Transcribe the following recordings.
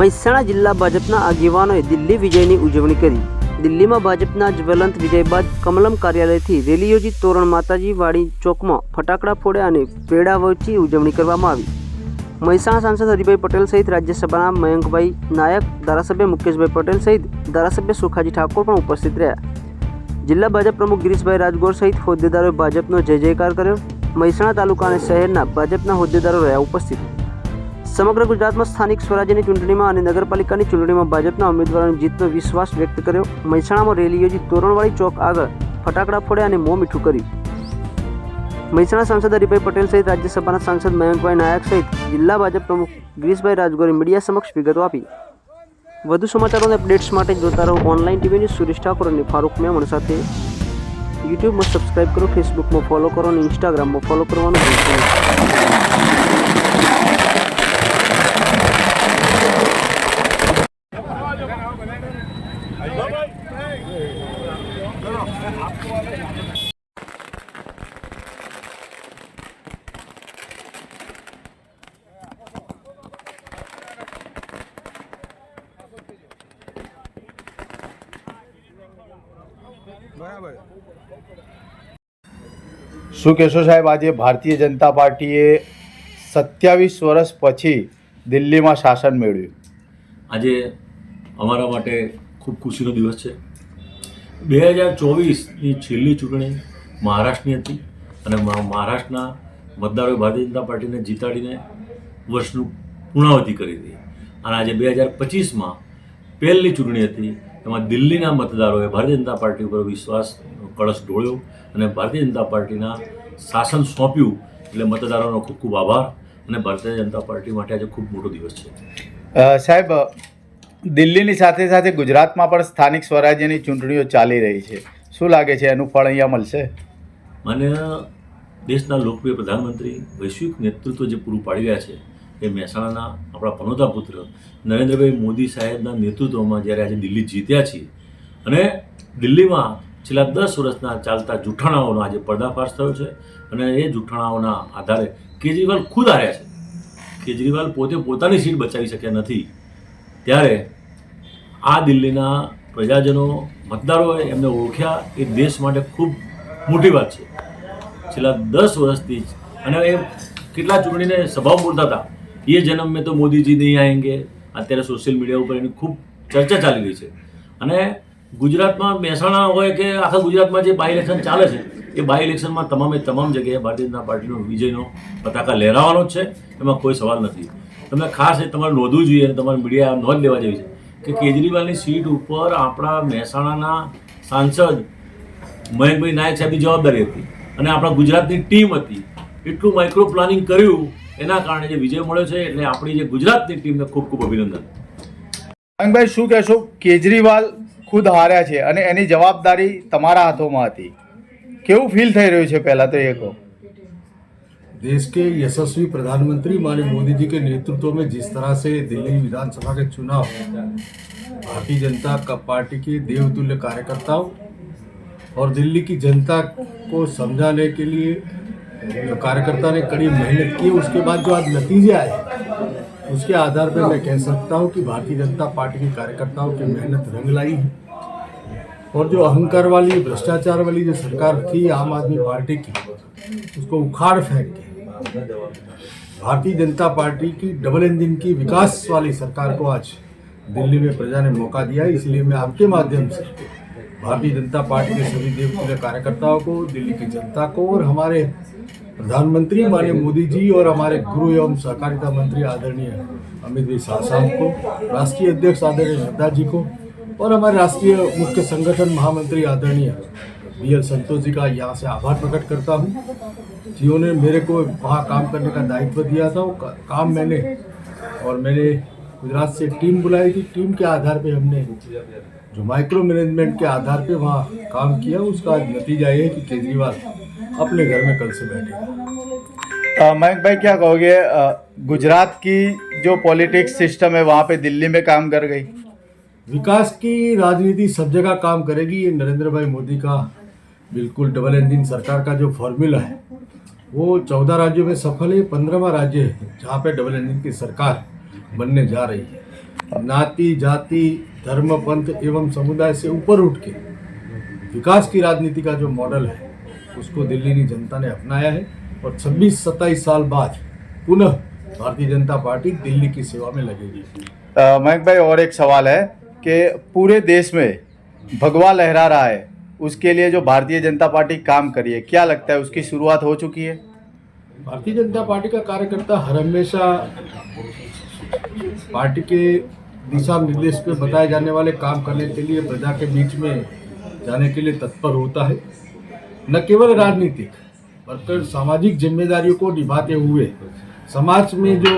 મહેસાણા જિલ્લા ભાજપના આગેવાનોએ દિલ્હી વિજયની ઉજવણી કરી। દિલ્હીમાં ભાજપના જ્વલંત વિજય બાદ કમલમ કાર્યાલયથી રેલી યોજી તોરણ માતાજી વાડી ચોકમાં ફટાકડા ફોડ્યા અને પેડા વહેંચી ઉજવણી કરવામાં આવી। મહેસાણા સાંસદ હરિભાઈ પટેલ સહિત રાજ્યસભાના મયંકભાઈ નાયક, ધારાસભ્ય મુકેશભાઈ પટેલ સહિત ધારાસભ્ય સુખાજી ઠાકોર પણ ઉપસ્થિત રહ્યા। જિલ્લા ભાજપ પ્રમુખ ગિરીશભાઈ રાજગોર સહિત હોદ્દેદારોએ ભાજપનો જય જયકાર કર્યો। મહેસાણા તાલુકા અને શહેરના ભાજપના હોદ્દેદારો રહ્યા ઉપસ્થિત। સમગ્ર ગુજરાતમાં સ્થાનિક સ્વરાજ્યની ચૂંટણીમાં અને નગરપાલિકાની ચૂંટણીમાં ભાજપના ઉમેદવારોની જીતનો વિશ્વાસ વ્યક્ત કર્યો। મહેસાણામાં રેલી યોજી તોરણવાડી ચોક આગળ ફટાકડા ફોડ્યા અને મોં મીઠું કર્યું। મહેસાણા સાંસદ હરિભાઈ પટેલ સહિત રાજ્યસભાના સાંસદ મયંકભાઈ નાયક સહિત જિલ્લા ભાજપ પ્રમુખ ગિરીશભાઈ રાજગોરે મીડિયા સમક્ષ વિગતો આપી। વધુ સમાચારોને અપડેટ્સ માટે જોતા રહો online TV news. Suresh Thakor અને ફારૂક મેમણ સાથે યુટ્યુબમાં સબસ્ક્રાઇબ કરો, ફેસબુકમાં ફોલો કરો અને ઇન્સ્ટાગ્રામમાં ફોલો કરવાનું ભૂલશો નહીં। શું કહેશો સાહેબ, આજે ભારતીય જનતા પાર્ટીએ 27 વર્ષ પછી દિલ્હીમાં શાસન મેળવ્યું? આજે અમારા માટે ખૂબ ખુશીનો દિવસ છે। 2024ની છેલ્લી ચૂંટણી મહારાષ્ટ્રની હતી અને મહારાષ્ટ્રના મતદારોએ ભારતીય જનતા પાર્ટીને જીતાડીને વર્ષનું પૂર્ણાવતિ કરી હતી અને આજે 2025માં પહેલી ચૂંટણી હતી, એમાં દિલ્હીના મતદારોએ ભારતીય જનતા પાર્ટી ઉપર વિશ્વાસ કળશ ઢોળ્યો અને ભારતીય જનતા પાર્ટીના શાસન સોંપ્યું। એટલે મતદારોનો ખૂબ ખૂબ આભાર અને ભારતીય જનતા પાર્ટી માટે આજે ખૂબ મોટો દિવસ છે। સાહેબ, દિલ્હીની સાથે સાથે ગુજરાતમાં પણ સ્થાનિક સ્વરાજ્યની ચૂંટણીઓ ચાલી રહી છે, શું લાગે છે એનું ફળ અહીંયા મળશે? મને દેશના લોકપ્રિય પ્રધાનમંત્રી વૈશ્વિક નેતૃત્વ જે પૂરું પાડી રહ્યા છે એ મહેસાણાના આપણા પનોતા પુત્ર નરેન્દ્રભાઈ મોદી સાહેબના નેતૃત્વમાં જ્યારે આજે દિલ્હી જીત્યા છીએ અને દિલ્હીમાં છેલ્લા 10 વર્ષના ચાલતા જૂઠાણાઓનો આજે પર્દાફાશ થયો છે અને એ જૂઠાણાઓના આધારે કેજરીવાલ ખુદ હાર્યા છે। કેજરીવાલ પોતે પોતાની સીટ બચાવી શક્યા નથી, ત્યારે આ દિલ્હીના પ્રજાજનો મતદારોએ એમને ઓળખ્યા એ દેશ માટે ખૂબ મોટી વાત છે। છેલ્લા 10 વર્ષથી જ અને એ કેટલા ચૂંટણીને સભાઓ બોલતા હતા, એ જન્મ મેં તો મોદીજી નહીં આएंगे, અત્યારે સોશિયલ મીડિયા ઉપર એની ખૂબ ચર્ચા ચાલી રહી છે। અને ગુજરાતમાં મહેસાણા હોય કે આખા ગુજરાતમાં જે બાય ઇલેક્શન ચાલે છે એ બાય ઇલેક્શનમાં તમામ જગ્યાએ ભારતીય જનતા પાર્ટીનો વિજયનો પતાકા લહેરાવાનો જ છે, એમાં કોઈ સવાલ નથી। તમે ખાસ એ તમારે નોંધવું જોઈએ અને તમારે મીડિયા નોંધ લેવા જેવી છે કે કેજરીવાલની સીટ ઉપર આપણા મહેસાણાના સાંસદ મયંકભાઈ નાયક સાહેબની જવાબદારી હતી અને આપણા ગુજરાતની ટીમ હતી। એટલું માઇક્રો પ્લાનિંગ કર્યું, એના કારણે જે વિજય મળ્યો છે, એટલે આપણી જે ગુજરાતની ટીમને ખૂબ ખૂબ અભિનંદન। મયંકભાઈ, શું કહેશો, કેજરીવાલ ખુદ હાર્યા છે અને એની જવાબદારી તમારા હાથોમાં હતી, કેવું ફીલ થઈ રહ્યું છે? પહેલાં तो ये કહો। देश के यशस्वी प्रधानमंत्री माननीय मोदी जी के नेतृत्व में जिस तरह से दिल्ली विधानसभा के चुनाव भारतीय जनता पार्टी के देवतुल्य कार्यकर्ताओं और दिल्ली की जनता को समझाने के लिए कार्यकर्ता ने कड़ी मेहनत की, उसके बाद जो आज नतीजे आए उसके आधार पर मैं कह सकता हूं कि भारतीय जनता पार्टी के कार्यकर्ताओं की मेहनत रंग लाई है। और जो अहंकार वाली, भ्रष्टाचार वाली जो सरकार थी आम आदमी पार्टी की, उसको उखाड़ फेंक के भारतीय जनता पार्टी की डबल इंजन की विकास वाली सरकार को आज दिल्ली में प्रजा ने मौका दिया। इसलिए मैं आपके माध्यम से भारतीय जनता पार्टी के सभी देवतुल्य कार्यकर्ताओं को, दिल्ली की जनता को और हमारे प्रधानमंत्री माननीय मोदी जी और हमारे गुरु एवं सहकारिता मंत्री आदरणीय अमित भाई शाह साहब को, राष्ट्रीय अध्यक्ष आदरणीय नड्डा जी को और हमारे राष्ट्रीय मुख्य संगठन महामंत्री आदरणीय BL संतोष जी का यहाँ से आभार प्रकट करता हूँ, जिन्होंने मेरे को वहाँ काम करने का दायित्व दिया था। वो काम मैंने गुजरात से टीम बुलाई थी, टीम के आधार पे हमने जो माइक्रो मैनेजमेंट के आधार पे वहाँ काम किया, उसका नतीजा ये है कि केजरीवाल अपने घर में कल से बैठेगा। मयंक भाई, क्या कहोगे, गुजरात की जो पॉलिटिक्स सिस्टम है वहाँ पे दिल्ली में काम कर गई? विकास की राजनीति सब जगह काम करेगी। ये नरेंद्र भाई मोदी का बिल्कुल डबल इंजन सरकार का जो फॉर्मूला है वो 14 राज्यों में सफल है। 15वां राज्य है जहाँ पे डबल इंजन की सरकार बनने जा रही है। ज्ञाति जाति धर्म पंथ एवं समुदाय से ऊपर उठ के विकास की राजनीति का जो मॉडल है उसको दिल्ली की जनता ने अपनाया है और 26-27 साल बाद पुनः भारतीय जनता पार्टी दिल्ली की सेवा में लगेगी। मयंक भाई, और एक सवाल है कि पूरे देश में भगवा लहरा रहा है, उसके लिए जो भारतीय जनता पार्टी काम करी है, क्या लगता है उसकी शुरुआत हो चुकी है? भारतीय जनता पार्टी का कार्यकर्ता हर हमेशा पार्टी के दिशा निर्देश पे बताए जाने वाले काम करने के लिए प्रजा के बीच में जाने के लिए तत्पर होता है। न केवल राजनीतिक बल्कि सामाजिक जिम्मेदारियों को निभाते हुए समाज में जो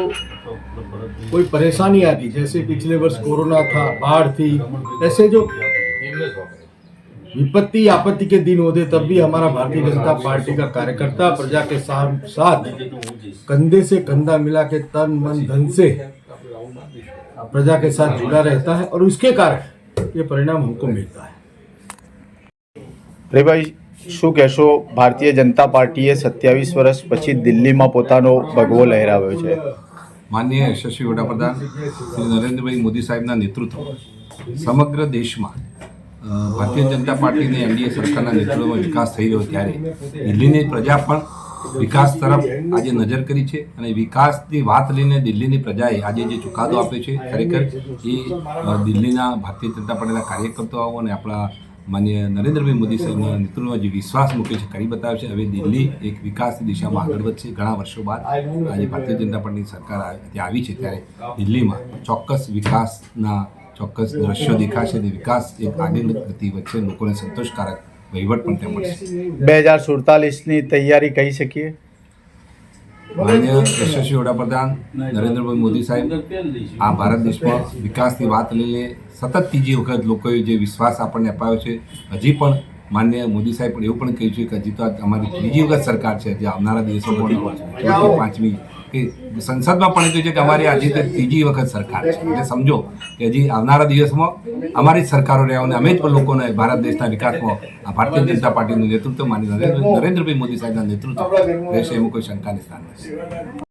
कोई परेशानी आती, जैसे पिछले वर्ष कोरोना था, बाढ़ थी, ऐसे जो विपत्ति आपत्ति के दिन होते तब भी हमारा भारतीय जनता पार्टी का कार्यकर्ता प्रजा के साथ कंधे से कंधा मिला के तन मन धन से प्रजा के साथ जुड़ा रहता है और उसके कारण ये परिणाम हमको मिलता है। ભાઈ, શું કહેશો? ભારતીય જનતા પાર્ટીએ 27 વર્ષ પછી દિલ્હીમાં પોતાનો ભગવો લહેરાવ્યો છે. માનનીય યશસ્વી વડાપ્રધાન શ્રી નરેન્દ્રભાઈ મોદી સાહેબના નેતૃત્વમાં સમગ્ર દેશમાં ભારતીય જનતા પાર્ટીની એનડીએ સરકારના નેતૃત્વમાં વિકાસ થઈ રહ્યો ત્યારે દિલ્હીની પ્રજા પણ વિકાસ તરફ આજે નજર કરી છે અને વિકાસની વાત લઈને દિલ્હીની પ્રજાએ આજે જે ચુકાદો આપ્યો છે ખરેખર એ દિલ્હીના ભારતીય જનતા પાર્ટીના કાર્યકર્તાઓ અને આપણા માનનીય નરેન્દ્રભાઈ મોદી સાહેબના નેતૃત્વમાં જે વિશ્વાસ મૂક્યો છે કરી બતાવ્યો છે. હવે દિલ્હી એક વિકાસની દિશામાં આગળ વધશે. ઘણા વર્ષો બાદ આજે ભારતીય જનતા પાર્ટીની સરકાર ત્યાં આવી છે ત્યારે દિલ્હીમાં ચોક્કસ વિકાસના ચોક્કસ દ્રશ્યો દેખાશે અને વિકાસ એક આગળ ગતિ વધશે. લોકોને સંતોષકારક વહીવટ પણ ત્યાં મળશે. 2047ની તૈયારી કહી શકીએ? માન્ય યશસ્વી વડાપ્રધાન નરેન્દ્રભાઈ મોદી સાહેબ આ ભારત દેશમાં વિકાસની વાત લઈને સતત ત્રીજી વખત લોકોએ જે વિશ્વાસ આપણને અપાયો છે, હજી પણ માન્ય મોદી સાહેબ પણ એવું પણ કહ્યું છે કે હજી તો અમારી ત્રીજી વખત સરકાર છે, જે આવનારા દિવસોમાં ચોથી પાંચમી કે સંસદમાં પણ કહ્યું છે કે અમારી આજે તો ત્રીજી વખત સરકાર છે. એટલે સમજો કે હજી આવનારા દિવસમાં અમારી જ સરકારો રહ્યા અને અમે જ પણ લોકોને ભારત દેશના વિકાસમાં આ ભારતીય જનતા પાર્ટીનું નેતૃત્વ માની નરેન્દ્રભાઈ મોદી સાહેબના નેતૃત્વ રહેશે એમાં કોઈ શંકાની સ્થાન નથી.